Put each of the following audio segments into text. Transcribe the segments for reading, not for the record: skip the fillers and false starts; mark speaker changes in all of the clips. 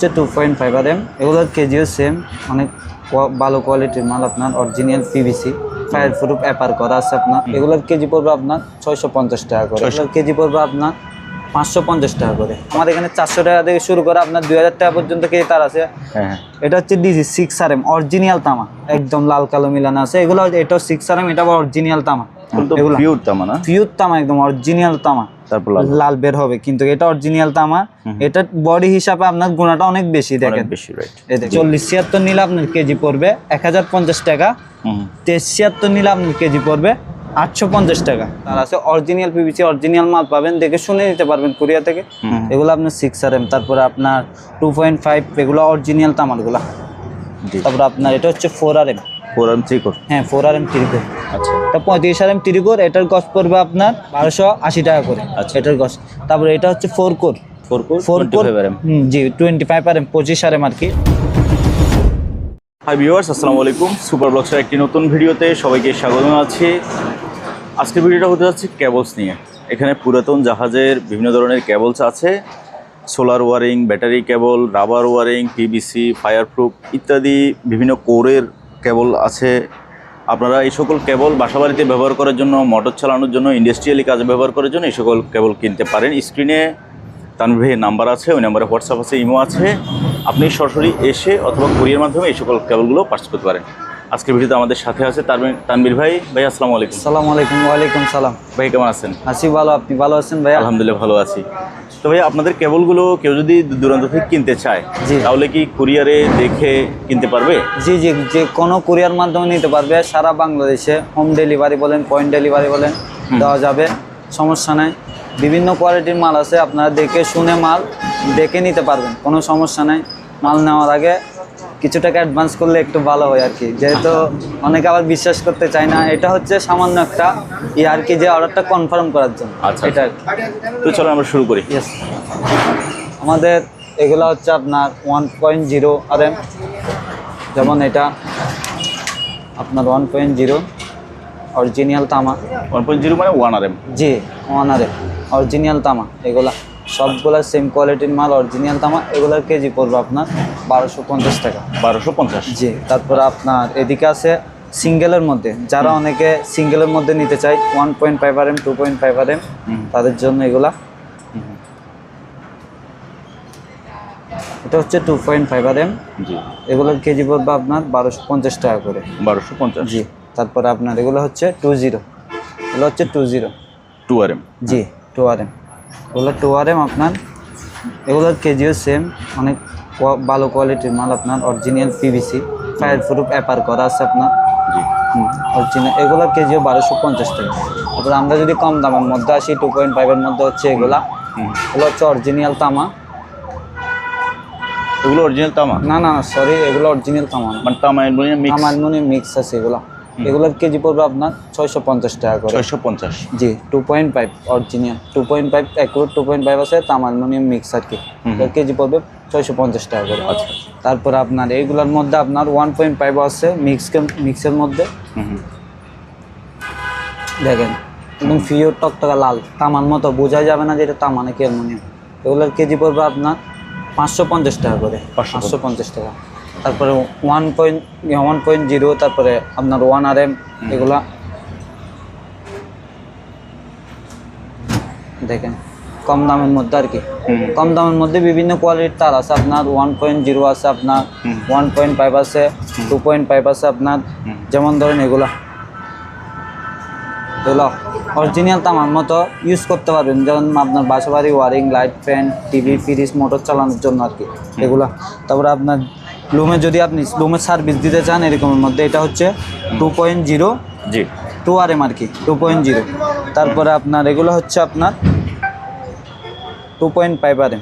Speaker 1: হচ্ছে 2.5 RM, এগুলোর কেজিও same, অনেক ভালো কোয়ালিটির মাল আপনার, original PVC, fire proof upper করা আছে আপনার। এগুলোর কেজি পড়বে আপনার 650 টাকা করে, এগুলোর কেজি পড়বে আপনার 550 টাকা করে। আমাদের এখানে 400 টাকা থেকে শুরু করে আপনার 2000 টাকা পর্যন্ত কেজি তার আছে। এটা হচ্ছে ডিজি 6RM অরিজিনাল তামা, একদম লাল কালো মিলানো আছে এগুলো। এটাও 6RM, এটা অরিজিনাল তামা, এগুলো
Speaker 2: পিওর তামা না?
Speaker 1: পিওর তামা, একদম অরিজিনাল তামা।
Speaker 2: তারপর
Speaker 1: লাল বের হবে, কিন্তু এটা অরিজিনাল তামা। এটা বডি হিসাবে আপনার গুণাটা অনেক বেশি, দেখেন
Speaker 2: বেশি, রাইট।
Speaker 1: 40-76 নিলে আপনার কেজি পড়বে 1050 টাকা, 73 নিলে আপনার কেজি পড়বে 850 টাকা। তার আছে অরিজিনাল পিভিসি, অরিজিনাল মাল পাবেন, দেখে শুনে নিতে পারবেন কুরিয়া থেকে। এগুলো আপনার 6RM, তারপরে আপনার 2.5, এগুলো অরিজিনাল তামারগুলা। তারপরে আপনার এটা হচ্ছে 4RM,
Speaker 2: 4RM ত্রিকোর।
Speaker 1: হ্যাঁ 4RM ত্রিকোর।
Speaker 2: আচ্ছা,
Speaker 1: এটা 35RM ত্রিকোর, এটার গজ পড়বে আপনার 1280 টাকা করে। আচ্ছা, এটার গজ। তারপরে এটা হচ্ছে 4 কোর, 4 কোর জি 25RM, 25RM আর কি।
Speaker 2: হাই ভিউয়ার্স, আসসালামু আলাইকুম। সুপার ব্লগসের একটি নতুন ভিডিওতে সবাইকে স্বাগত জানাচ্ছি। আজকের ভিডিওটা হতে যাচ্ছে কেবলস নিয়ে। এখানে পুরাতন জাহাজের বিভিন্ন ধরনের কেবলস আছে, solar wiring, battery cable, rubber wiring, PVC, fireproof ইত্যাদি বিভিন্ন কোরের কেবল আছে। আপনারা এই সকল কেবল বাসাবাড়িতে ব্যবহার করার জন্য, মোটর চালানোর জন্য, ইন্ডাস্ট্রিয়ালি কাজে ব্যবহার করার জন্য এই সকল কেবল কিনতে পারেন। স্ক্রিনে তানভীর ভাইয়ের নাম্বার আছে, ওই নাম্বারে হোয়াটসঅ্যাপ আছে, ইমো আছে। আপনি সরাসরি এসে অথবা কুরিয়ার মাধ্যমে এই সকল কেবলগুলো পারচেজ করতে পারেন। আজকের ভিডিওতে আমাদের সাথে আছে তানভীর ভাই। ভাই আসসালামু আলাইকুম।
Speaker 1: আসসালামু আলাইকুম। ওয়ালাইকুম সালাম।
Speaker 2: ভাই কেমন আছেন?
Speaker 1: আছি ভালো, আপনি ভালো আছেন ভাই?
Speaker 2: আলহামদুলিল্লাহ ভালো আছি। তো ভাই আপনাদের কেবলগুলো কেউ যদি দূরান্ত থেকে কিনতে চায়, তাহলে কি কুরিয়ারে দেখে কিনতে পারবে?
Speaker 1: জি জি, যে কোনো কুরিয়ার মাধ্যমে নিতে পারবে। সারা বাংলাদেশে হোম ডেলিভারি বলেন, পয়েন্ট ডেলিভারি বলেন, দেওয়া যাবে, সমস্যা নাই। বিভিন্ন কোয়ালিটির মাল আছে, আপনারা দেখে শুনে মাল দেখে নিতে পারবেন, কোনো সমস্যা নাই। মাল নেওয়ার আগে কিছু টাকা অ্যাডভান্স করলে একটু ভালো হয় আর কি, যেহেতু অনেকে আবার বিশ্বাস করতে চায় না। এটা হচ্ছে সামান্য একটা আর কি, যে অর্ডারটা কনফার্ম করার জন্য।
Speaker 2: আচ্ছা,
Speaker 1: এটা
Speaker 2: তো চলো আমরা শুরু করি।
Speaker 1: আমাদের এগুলো হচ্ছে আপনার 1.0 RM, যেমন এটা আপনার 1.0 অরিজিনাল তামা।
Speaker 2: 1.0 মানে 1 RM?
Speaker 1: জি 1 RM অরিজিনাল তামা। এগুলা সবগুলা সেম কোয়ালিটির মাল, অরিজিনাল তামা। এগুলার কেজি পড়বে আপনার 1250 টাকা।
Speaker 2: 1250?
Speaker 1: জি। তারপরে আপনার এদিকে আছে সিঙ্গেলের মধ্যে, যারা অনেকে সিঙ্গেলের মধ্যে নিতে চায়, 1.5 RM, 2.5 RM, তাদের জন্য এগুলা। এটা হচ্ছে 2.5 RM,
Speaker 2: জি।
Speaker 1: এগুলোর কেজি পড়বে আপনার 1250 টাকা করে।
Speaker 2: 1250?
Speaker 1: জি। তারপরে আপনার এগুলো হচ্ছে 20, এগুলো হচ্ছে 20
Speaker 2: 2 RM?
Speaker 1: জি 2 RM, এগুলো 2 RM আপনার। এগুলোর কেজিও সেম, অনেক ভালো কোয়ালিটির মাল আপনার, original PVC, fire proof upper করা আছে আপনার।
Speaker 2: জি।
Speaker 1: অরিজিনাল এগুলোর কেজিও 1250 টাকা। তারপরে আমরা যদি কম দামের মধ্যে আসি, 2.5 এর মধ্যে হচ্ছে এগুলো হচ্ছে অরিজিনাল তামা।
Speaker 2: এগুলো অরিজিনাল তামা? না
Speaker 1: না, সরি, এগুলো অরিজিনাল তামা না,
Speaker 2: মানে তামা
Speaker 1: অ্যালুমিনিয়াম মিক্স আছে এগুলো। এগুলোর কেজি পড়বে আপনার 650 টাকা করে।
Speaker 2: 650?
Speaker 1: জি। 2.5 অরিজিনাল, 2.5 অ্যাকুরেট 2.5 আছে, তামা অ্যালুমিনিয়াম মিক্স আর কি। এর কেজি পড়বে 650 টাকা করে।
Speaker 2: আচ্ছা।
Speaker 1: তারপরে আপনার এইগুলোর মধ্যে আপনার 1.5 আছে মিক্সের মধ্যে। দেখেন একদম পিওর টকটকা লাল তামার মতো, বোঝাই যাবে না যে এটা তামা নাকি অ্যালুমিনিয়াম। এগুলোর কেজি পড়বে আপনার 550 টাকা করে। 550 টাকা। তারপরে 1.0, তারপরে আপনার 1 RM, এগুলা দেখেন কম দামের মধ্যে আর কি। কম দামের মধ্যে বিভিন্ন কোয়ালিটির তার আছে আপনার, 1.0 আছে আপনার, 1.5 আছে, 2.5 আছে আপনার। যেমন ধরেন এগুলো অরিজিনাল তামার মতো ইউজ করতে পারবেন, যেমন আপনার বাসাবাড়ি wiring, light, fan, TV, fridge, motor চালানোর জন্য আর কি এগুলা। তারপরে আপনার লুমে যদি আপনি লুমের সার্ভিস দিতে চান এরকমের মধ্যে, এটা হচ্ছে 2.0,
Speaker 2: জি
Speaker 1: 2 RM আর কি, 2.0। তারপরে আপনার এগুলো হচ্ছে আপনার 2.5 RM,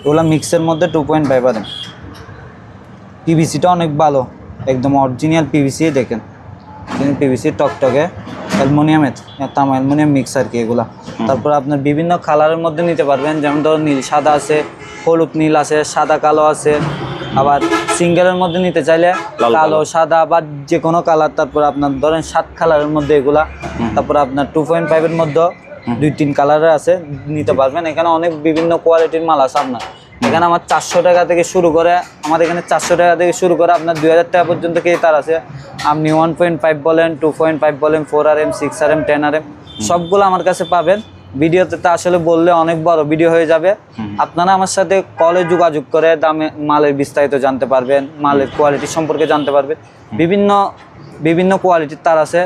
Speaker 1: এগুলো মিক্সের মধ্যে 2.5 RM। পিভিসিটা অনেক ভালো, একদম অরিজিনাল পিভিসি। দেখেন পিভিসি টকটকে, অ্যালুমিনিয়ামের তামা অ্যালুমিনিয়াম মিক্স আর কি এগুলা। তারপর আপনার বিভিন্ন কালারের মধ্যে নিতে পারবেন, যেমন ধরুন নীল সাদা আছে, হলুদ নীল আছে, সাদা কালো আছে। আবার সিঙ্গেলের মধ্যে নিতে চাইলে কালো সাদা বা যে কোনো কালার। তারপর আপনার ধরেন 7 কালারের মধ্যে এগুলা। তারপর আপনার 2.5 এর মধ্যে 2-3 কালারের আছে, নিতে পারবেন। এখানে অনেক বিভিন্ন কোয়ালিটির মাল আছে আপনার। এখানে আমার 400 টাকা থেকে শুরু করে, আমার এখানে 400 টাকা থেকে শুরু করে আপনার 2000 টাকা পর্যন্ত কেজি তার আছে। আপনি 1.5 বলেন, 2.5 বলেন, 4RM, 6RM, 10RM সবগুলো আমার কাছে পাবেন। ভিডিওতে তো আসলে বললে অনেক বড় ভিডিও হয়ে যাবে। আপনারা আমার সাথে কলে যোগাযোগ করে দামে মালের বিস্তারিত জানতে পারবেন, মালের কোয়ালিটি সম্পর্কে জানতে পারবেন। বিভিন্ন কোয়ালিটির তার আছে,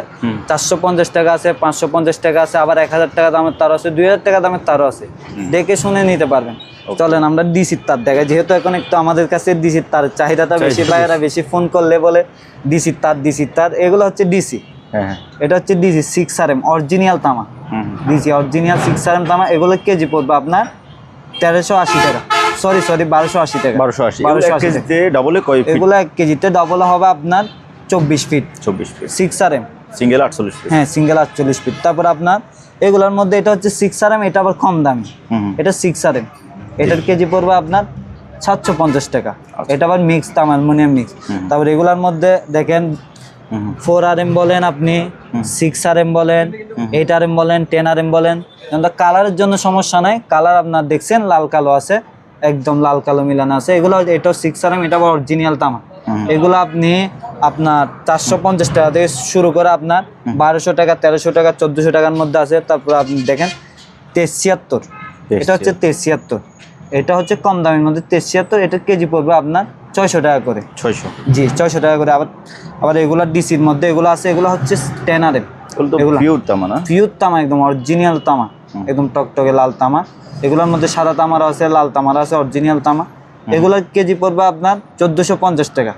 Speaker 1: 450 টাকা আছে, 550 টাকা আছে, আবার 1000 টাকা দামের তার আছে, 2000 টাকা দামের তারও আছে। দেখে শুনে নিতে পারবেন। চলেন আমরা ডিসির তার দেখাই, যেহেতু এখন একটু আমাদের কাছে ডিসির তার চাহিদাটা বেশি, ভাইয়েরা বেশি ফোন করলে বলে ডিসির তার। এগুলো হচ্ছে ডিসি,
Speaker 2: হ্যাঁ
Speaker 1: এটা হচ্ছে ডিসি 6RM অরিজিনাল তামা, ডিসি অরিজিনাল 6RM তামা। এগুলো কেজি পড়বে আপনার 1380 টাকা, সরি 1280 টাকা,
Speaker 2: 1280 কেজিতে ডাবলে কয় ফিট?
Speaker 1: এগুলো 1 কেজিতে ডবল হবে আপনার 24 ফিট, 6RM
Speaker 2: সিঙ্গেল 48 ফিট।
Speaker 1: হ্যাঁ, সিঙ্গেল 48 ফিট। তারপর আপনার এগুলোর মধ্যে এটা হচ্ছে 6RM, এটা আবার কম দামি, এটা 6RM, এটার কেজি পড়বে আপনার 750 টাকা। এটা আবার মিক্স তামা, অ্যালুমিনিয়াম মিক্স। তারপর এগুলোর মধ্যে দেখেন 4RM বলেন, আপনি 6RM বলেন, 8RM বলেন, 10RM বলেন। কালারের জন্য সমস্যা নাই, কালার আপনার দেখছেন লাল কালো আছে, একদম লাল কালো মিলানো আছে। এগুলো এটাও 6RM, এটা আবার অরিজিনাল তামা। এগুলো আপনি আপনার 450 টাকা থেকে শুরু করে আপনার 1200 টাকা, 1300 টাকা, 1400 টাকার মধ্যে আছে। তারপর আপনি দেখেন 1376, এটা হচ্ছে 1376, এটা হচ্ছে কম দামের মধ্যে 1376, এটার কেজি পড়বে আপনার 600 টাকা করে।
Speaker 2: 600,
Speaker 1: জি 600 টাকা করে। আবার এগুলো ডিসির মধ্যে এগুলো আছে, এগুলো হচ্ছে 10RM,
Speaker 2: এগুলো পিওর তামা না?
Speaker 1: পিওর তামা, একদম অরিজিনাল তামা, একদম টকটকে লাল তামা। এগুলোর মধ্যে সাদা তামার আছে, লাল তামার আছে, অরিজিনাল তামা। এগুলোর কেজি পড়বে আপনার 1450 টাকা।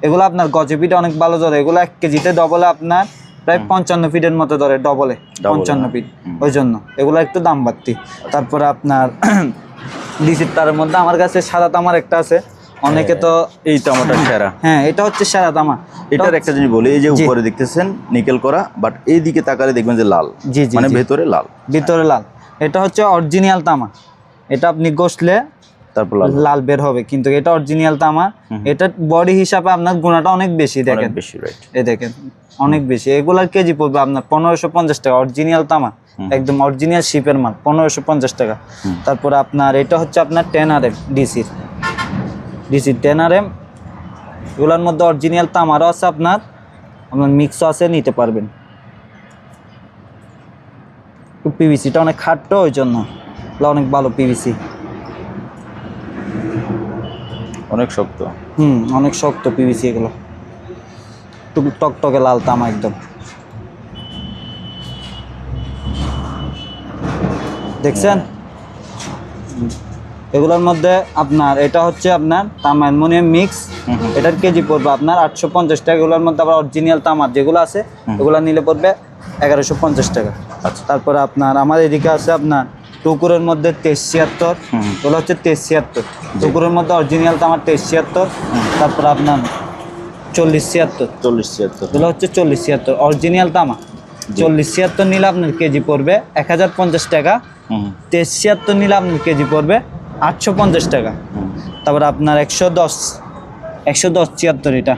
Speaker 1: এগুলা আপনার গজে ফিটে অনেক ভালো ধরে, এগুলো 1 কেজিতে ডবলে আপনার প্রায় 55 ফিটের মতো ধরে, ডবলে 55 ফিট, ওই জন্য এগুলো একটু দাম বাড়তি। তারপরে আপনার ডিসির তারের মধ্যে আমার কাছে সাদা তামার একটা আছে, অনেকে তো
Speaker 2: এই তামাটা সেরা।
Speaker 1: হ্যাঁ, এটা হচ্ছে সাদা তামা।
Speaker 2: এটার একটা জিনিস বলি, এই যে উপরে দেখতেছেন নিকেল করা, বাট এই দিকে তাকালে দেখবেন যে লাল,
Speaker 1: জি জি,
Speaker 2: মানে ভেতরে লাল,
Speaker 1: ভিতরে লাল। এটা হচ্ছে অরিজিনাল তামা, এটা আপনি ঘষলে
Speaker 2: তারপর
Speaker 1: লাল বের হবে, কিন্তু এটা অরিজিনাল তামা। এটা বডি হিসাবে আপনার গুণাটা অনেক বেশি, দেখেন
Speaker 2: বেশি, রাইট,
Speaker 1: এই দেখেন অনেক বেশি। এগুলার কেজি পড়বে আপনার 1550 টাকা, অরিজিনাল তামা, একদম অরিজিনাল শিপের মাল, 1550 টাকা। তারপর আপনার এটা হচ্ছে আপনার 10RM ডিসির 10RM, এগুলোর মধ্যে অরিজিনাল তামারও আছে, আপনার মিক্সও আছে, নিতে পারবেন। পিভিসিটা অনেক খাট্ট, ওই জন্য অনেক ভালো পিভিসি,
Speaker 2: অনেক শক্ত।
Speaker 1: অনেক শক্ত পিভিসি এগুলো, টকটকে লাল তামা একদম। দেখছেন এগুলোর মধ্যে আপনার এটা হচ্ছে আপনার তামা অ্যালুমিনিয়াম মিক্স, এটার কেজি পড়বে আপনার 850 টাকা। এগুলোর মধ্যে আবার অরিজিনাল তামার যেগুলো আছে এগুলো নিলে পড়বে 1150 টাকা।
Speaker 2: আচ্ছা,
Speaker 1: তারপরে আপনার আমার এদিকে আছে আপনার টুকুরের মধ্যে 1376, এগুলো হচ্ছে 1376, টুকুরের মধ্যে অরিজিনাল তামার 1376। তারপরে আপনার 4076, এগুলো হচ্ছে 4076 অরিজিনাল তামা। 4076 নিলে আপনার কেজি পড়বে 1050 টাকা, 1376 নিলে আপনার কেজি পড়বে 850 টাকা। তারপরে আপনার 110 76, এটা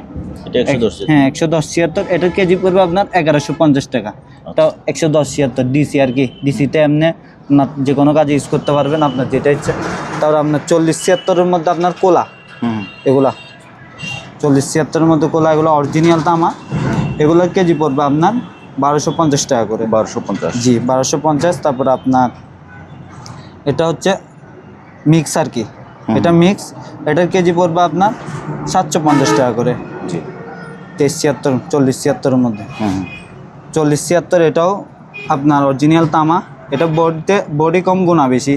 Speaker 1: হ্যাঁ 110 76, এটার কেজি পড়বে আপনার 1150 টাকা। তো 110 76 ডিসি আর কি, ডিসিতে এমনি আপনার যে কোনো কাজে ইউজ করতে পারবেন আপনার যেটা ইচ্ছে। তারপর আপনার 40 76-এর মধ্যে আপনার কোলা, এগুলা 40 76-এর মধ্যে কোলা, এগুলো অরিজিনাল তামা। এগুলোর কেজি পড়বে আপনার 1250 টাকা করে।
Speaker 2: 1250,
Speaker 1: জি 1250। তারপর আপনার এটা হচ্ছে মিক্স আর কি, এটা মিক্স, এটার কেজি পড়বে আপনার 750 টাকা করে।
Speaker 2: জি
Speaker 1: 1376 40 76-এর মধ্যে 40 76, এটাও আপনার অরিজিনাল তামা। এটা বডি কম গুণা বেশি,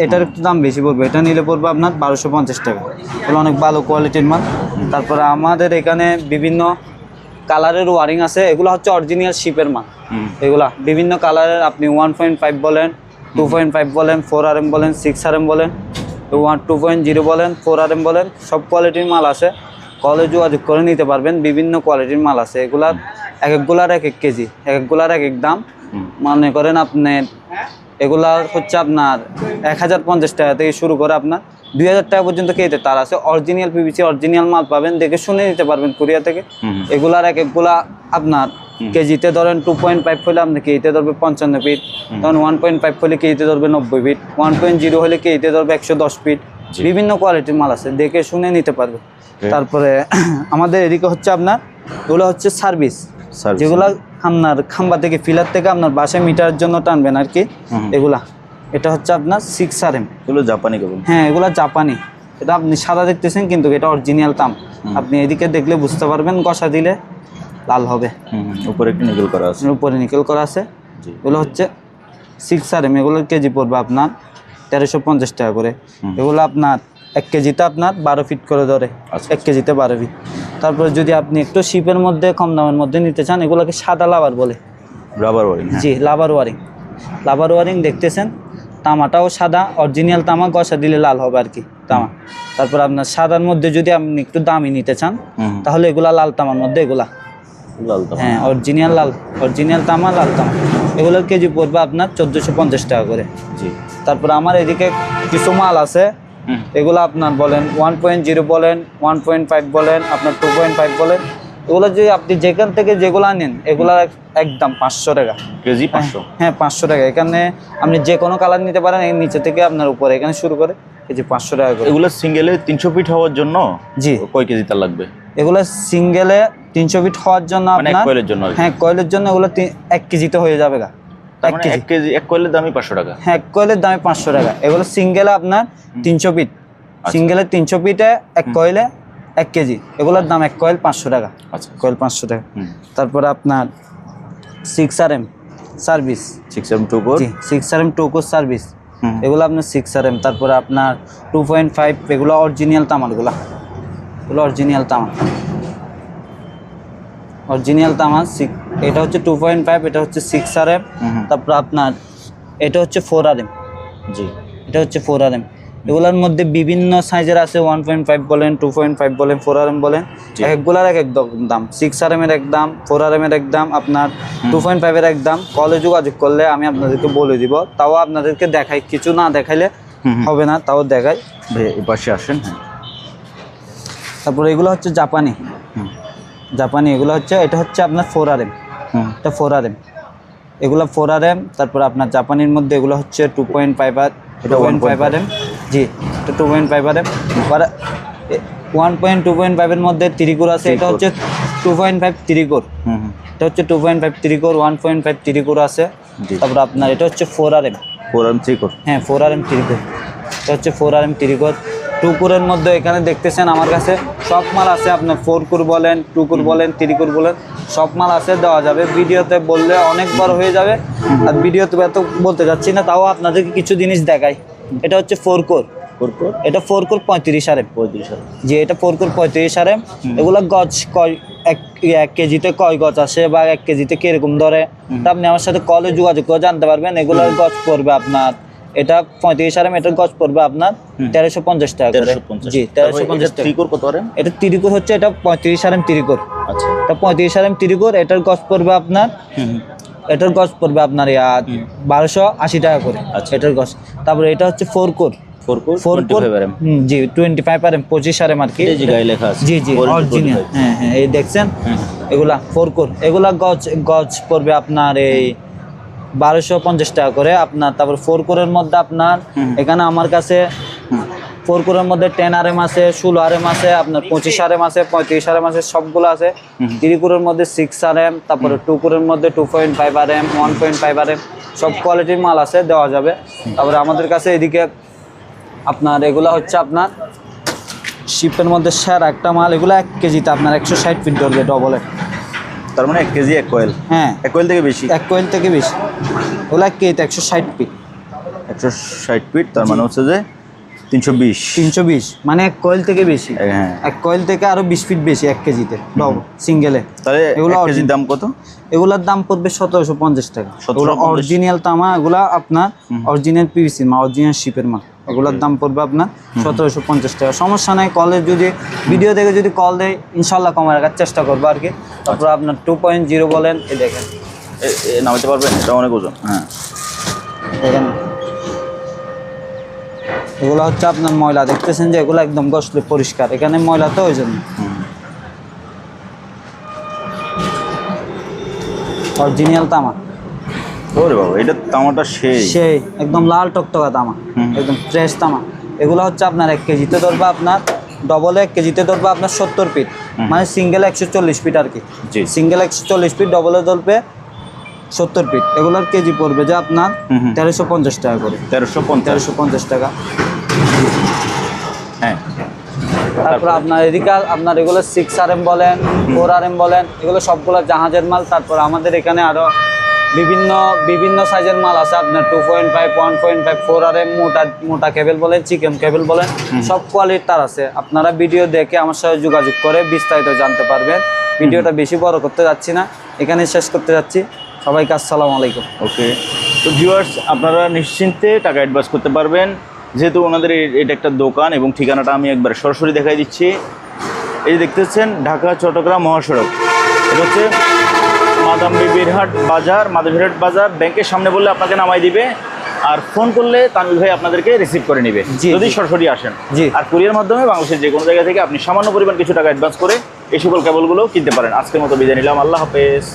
Speaker 1: এটার একটু দাম বেশি পড়বে, এটা নিলে পড়বে আপনার 1250 টাকা। এগুলো অনেক ভালো কোয়ালিটির মাল। তারপরে আমাদের এখানে বিভিন্ন কালারের ওয়ারিং আছে, এগুলো হচ্ছে অরিজিনাল শিপের মাল। এগুলা বিভিন্ন কালারের, আপনি 1.5 বলেন, 2.5 বলেন, 4RM বলেন, 6RM বলেন, 2.0 বলেন, 4RM বলেন, সব কোয়ালিটির মাল আছে। কলে যোগাযোগ করে নিতে পারবেন, বিভিন্ন কোয়ালিটির মাল আছে। এগুলার একগুলার এক কেজি, একগুলার এক দাম। মনে করেন আপনি এগুলা হচ্ছে আপনার 1050 টাকা থেকে শুরু করে আপনার 2000 টাকা পর্যন্ত কেজিতে তার আছে। অরিজিনাল পিভিসি অরিজিনাল মাল পাবেন, দেখে শুনে নিতে পারবেন কুরিয়া থেকে। এগুলার একগুলা আপনার কেজিতে ধরেন 2.5 হলে আপনি কেজিতে ধরবে 55 ফিট, তখন 1.5 হলে কেজিতে ধরবে 90 ফিট, 1.0 হলে কেজিতে ধরবে 110 ফিট। বিভিন্ন কোয়ালিটির মাল আছে, দেখে শুনে নিতে পারবে। তারপরে আমাদের এদিকে হচ্ছে আপনার এগুলো হচ্ছে সার্ভিস, যেগুলো আপনার খাম্বা থেকে ফিলার থেকে আপনার বাসায় মিটারের জন্য টানবেন আর কি এগুলা। এটা হচ্ছে আপনার 6RM,
Speaker 2: এগুলো জাপানি কেবল।
Speaker 1: হ্যাঁ এগুলা জাপানি। এটা আপনি সাদা দেখতেছেন কিন্তু এটা অরিজিনাল তাম। আপনি এদিকে দেখলে বুঝতে পারবেন, কষা দিলে লাল হবে।
Speaker 2: উপরে একটু নিকেল করা আছে,
Speaker 1: উপরে নিকেল করা আছে। এগুলো হচ্ছে 6RM, এগুলোর কেজি পড়বে আপনার 1350 টাকা করে। এগুলো আপনার 1 কেজিতে আপনার 12 ফিট করে ধরে, 1 কেজিতে 12 ফিট। তারপরে যদি আপনি একটু শিপের মধ্যে কম দামের মধ্যে নিতে চান, এগুলোকে সাদা লাভার বলে।
Speaker 2: Rubber wiring?
Speaker 1: জি, লাভার ওয়ারিং। লাভার ওয়ারিং দেখতেছেন, তামাটাও সাদা, অরিজিনাল তামা, কষা দিলে লাল হবে আর কি তামা। তারপর আপনার সাদার মধ্যে যদি আপনি একটু দামি নিতে চান, তাহলে এগুলা লাল তামার মধ্যে, এগুলা
Speaker 2: লাল তামা,
Speaker 1: হ্যাঁ অরিজিনাল লাল, অরিজিনাল তামা, লাল তামা। এগুলোর কেজি পড়বে আপনার 1450 টাকা করে।
Speaker 2: জি।
Speaker 1: তারপর আমার এদিকে কিছু মাল আছে, এগুলো আপনার বলেন 1.0 বলেন, 1.5 বলেন, আপনার 2.5 বলেন। এগুলো যদি আপনি যেখান থেকে যেগুলো আনেন, এগুলো একদম 500 টাকা
Speaker 2: কেজি। 500?
Speaker 1: হ্যাঁ 500 টাকা। এখানে আপনি যে কোনো কালার নিতে পারেন, এই নিচে থেকে আপনার উপরে এখানে শুরু করে কেজি 500 টাকা করে।
Speaker 2: এগুলো সিঙ্গেলে 300 ফিট হওয়ার জন্য
Speaker 1: জি
Speaker 2: কয় কেজি তার লাগবে?
Speaker 1: এগুলো সিঙ্গেলে 300 ফিট হওয়ার জন্য
Speaker 2: মানে
Speaker 1: আপনার,
Speaker 2: কয়েলের জন্য?
Speaker 1: হ্যাঁ কয়েলের জন্য এগুলো 1 কেজিতে হয়ে যাবে গা।
Speaker 2: 1 কেজি, 1 কয়েলের দামই 500 টাকা?
Speaker 1: হ্যাঁ 1 কয়েলের দামে 500 টাকা। এগুলো সিঙ্গেলে আপনার 300 ফিট, সিঙ্গেলে 300 ফিটে 1 কয়েলে 1 কেজি। এগুলোর দাম 1 কয়েল 500 টাকা।
Speaker 2: আচ্ছা,
Speaker 1: কয়েল 500 টাকা। তারপরে আপনার 6RM সার্ভিস,
Speaker 2: 6RM 2 কোর?
Speaker 1: জি 6RM 2 কোর সার্ভিস, এগুলো আপনার 6RM। তারপরে আপনার 2.5, এগুলো অরিজিনাল তামারগুলা, এগুলো অরিজিনাল তামা, অরিজিনাল তামা। এটা হচ্ছে 2.5, এটা হচ্ছে 6RM। তারপর আপনার এটা হচ্ছে 4RM।
Speaker 2: জি,
Speaker 1: এটা হচ্ছে 4RM। এগুলোর মধ্যে বিভিন্ন সাইজের আছে, 1.5 বলেন, 2.5 বলেন, 4RM বলেন। একগুলার এক এক দাম। 6RM এর এক দাম, 4RM এর এক দাম, আপনার 2.5 এর এক দাম। কলে যোগাযোগ করলে আমি আপনাদেরকে বলে দিব, তাও আপনাদেরকে দেখাই, কিছু না দেখাইলে হবে না, তাও দেখাই।
Speaker 2: এই পাশে আসেন। হ্যাঁ,
Speaker 1: তারপরে এগুলো হচ্ছে জাপানি, জাপানি এগুলো হচ্ছে, এটা হচ্ছে আপনার 4RM, এটা 4RM, এগুলো 4RM। তারপর আপনার জাপানির মধ্যে এগুলো হচ্ছে 2.5RM। জি, এটা 2.5RM। 1.2.5 এর মধ্যে 3 কোর আছে, এটা হচ্ছে 2.5 3 কোর। এটা হচ্ছে 2.5 3 কোর, 1.5 3 কোর আছে। তারপর আপনার এটা হচ্ছে 4RM,
Speaker 2: 4RM 3 কোর।
Speaker 1: হ্যাঁ 4RM 3 কোর, এটা হচ্ছে 4RM 3 কোর। 2 কোরের মধ্যে এখানে দেখতেছেন আমার কাছে সব মাল আছে, আপনার 4 কোর বলেন, 2 কোর বলেন, 3 কোর বলেন, সব মাল আছে, দেওয়া যাবে। ভিডিওতে বললে অনেক বড় হয়ে যাবে, আর ভিডিওতে এত বলতে যাচ্ছি না, তাও আপনাদেরকে কিছু জিনিস দেখাই। এটা হচ্ছে 4 কোর, এটা 4 কোর 35RM। জি, এটা 4 কোর 35RM। এগুলা গজ কয় 1 কেজিতে কয় গজ আসে বা 1 কেজিতে কিরকম ধরে, তা আপনি আমার সাথে কলে যোগাযোগ করে জানতে পারবেন। এগুলোর গজ পড়বে আপনার, এটা 35RM, এটার গজ পড়বে আপনার 1350 টাকা করে। জি 1350 টাকা।
Speaker 2: 3 কোর কত RM?
Speaker 1: এটা 3 কোর হচ্ছে, এটা 35RM 3 কোর।
Speaker 2: আচ্ছা,
Speaker 1: এটা 35RM 3 কোর, এটার গজ পড়বে আপনার, এটার গজ পড়বে আপনার 1280 টাকা করে এটার গজ। তারপরে এটা হচ্ছে 4 কোর,
Speaker 2: 4 কোর 25RM।
Speaker 1: জি 25RM 25RM আর কি,
Speaker 2: এই যে গায়ে লেখা আছে।
Speaker 1: জি জি অরিজিনাল। হ্যাঁ হ্যাঁ, এই দেখছেন এগুলা 4 কোর, এগুলা গজ পড়বে আপনার এই 1250 টাকা করে আপনার। তারপর 4 কোরের মধ্যে আপনার এখানে আমার কাছে 4 কোরের মধ্যে 10RM আছে, 16RM আছে, আপনার 25RM আছে, 35RM আছে, সবগুলো আছে। 3 কোরের মধ্যে 6RM, তারপরে 2 কোরের মধ্যে 2.5RM, 1.5RM, সব কোয়ালিটির মাল আছে, দেওয়া যাবে। তারপরে আমাদের কাছে এদিকে আপনার এগুলা হচ্ছে আপনার শিপের মধ্যে সেরা একটা মাল, এগুলো 1 কেজিতে আপনার 160 ফিট ধরবে ডবলে।
Speaker 2: তার মানে 1 কেজি 1 কয়েল?
Speaker 1: হ্যাঁ
Speaker 2: 1 কয়েল থেকে বেশি?
Speaker 1: 1 কয়েল থেকে বেশি। ওগুলো 1 কেজিতে 160 ফিট।
Speaker 2: 160 ফিট, তার মানে হচ্ছে যে 320,
Speaker 1: মানে 1 কয়েল থেকে বেশি।
Speaker 2: হ্যাঁ,
Speaker 1: 1 কয়েল থেকে আরো 20 ফিট বেশি 1 কেজিতে সিঙ্গেলে।
Speaker 2: তাহলে এগুলো 1 কেজির দাম কত?
Speaker 1: এগুলোর দাম পড়বে 1750 টাকা। এগুলো অরিজিনাল তামা, এগুলা আপনার অরিজিনাল পিভিসি মাল, অরিজিনাল শিপের মাল। এগুলোর দাম পড়বে আপনার 1750 টাকা। সমস্যা নাই, কলে যদি ভিডিও দেখে যদি কল দেয়, ইনশাল্লাহ কমে রাখার চেষ্টা করবো আর কি। তারপর আপনার 2.0 বলেন, এই দেখেন
Speaker 2: নামাতে পারবেন? এটা অনেক ওজন। হ্যাঁ,
Speaker 1: দেখেন এগুলো হচ্ছে আপনার ময়লা, দেখতেছেন যে এগুলো একদম গসলে পরিষ্কার, এখানে ময়লা তো ওই জন্য। অরিজিনাল তামা।
Speaker 2: ওরে বাবা, এটা তামাটা
Speaker 1: সেই একদম লাল টকটকা তামা, একদম ফ্রেশ তামা। এগুলো হচ্ছে আপনার 1 কেজিতে ধরবে, আপনার ডবলে 1 কেজিতে ধরবে আপনার 70 ফিট, মানে সিঙ্গেল 140 ফিট আর কি।
Speaker 2: জি।
Speaker 1: সিঙ্গেল 140 ফিট, ডবলে ধরবে 70 ফিট। এগুলোর কেজি পড়বে যে আপনার 1350 টাকা করে। 1350 টাকা।
Speaker 2: হ্যাঁ।
Speaker 1: তারপর আপনার এদিকে আপনার এগুলো 6RM বলেন, 4RM বলেন, এগুলো সবগুলো জাহাজের মাল। তারপর আমাদের এখানে আরও বিভিন্ন সাইজের মাল আছে আপনার 2.5, 1.5, 4RM, মোটা কেবল বলেন, চিকেন কেবল বলেন, সব কোয়ালিটির তার আছে। আপনারা ভিডিও দেখে আমার সাথে যোগাযোগ করে বিস্তারিত জানতে পারবেন। ভিডিওটা বেশি বড় করতে যাচ্ছি না, এখানে শেষ করতে যাচ্ছি। সবাইকে আসসালামু আলাইকুম।
Speaker 2: ওকে, তো ভিউয়ার্স, আপনারা নিশ্চিন্তে টাকা অ্যাডভান্স করতে পারবেন, যেহেতু ওনাদের এটা একটা দোকান। এবং ঠিকানাটা আমি একবার সরাসরি দেখাই দিচ্ছি। এই যে দেখতেছেন ঢাকা চট্টগ্রাম মহাসড়ক, এটা হচ্ছে মাদামবিবিরহাট বাজার, ব্যাংকের সামনে বললে আপনাকে নামাই দিবে। আর ফোন করলে তানভীর ভাই আপনাদেরকে রিসিভ করে নেবে যদি সরাসরি আসেন।
Speaker 1: জি।
Speaker 2: আর কুরিয়ার মাধ্যমে বাংলাদেশের যে কোনো জায়গা থেকে আপনি সামান্য পরিমাণ কিছু টাকা অ্যাডভান্স করে এই সকল কেবলগুলো কিনতে পারেন। আজকের মতো বিদায় নিলাম, আল্লাহ হাফেজ।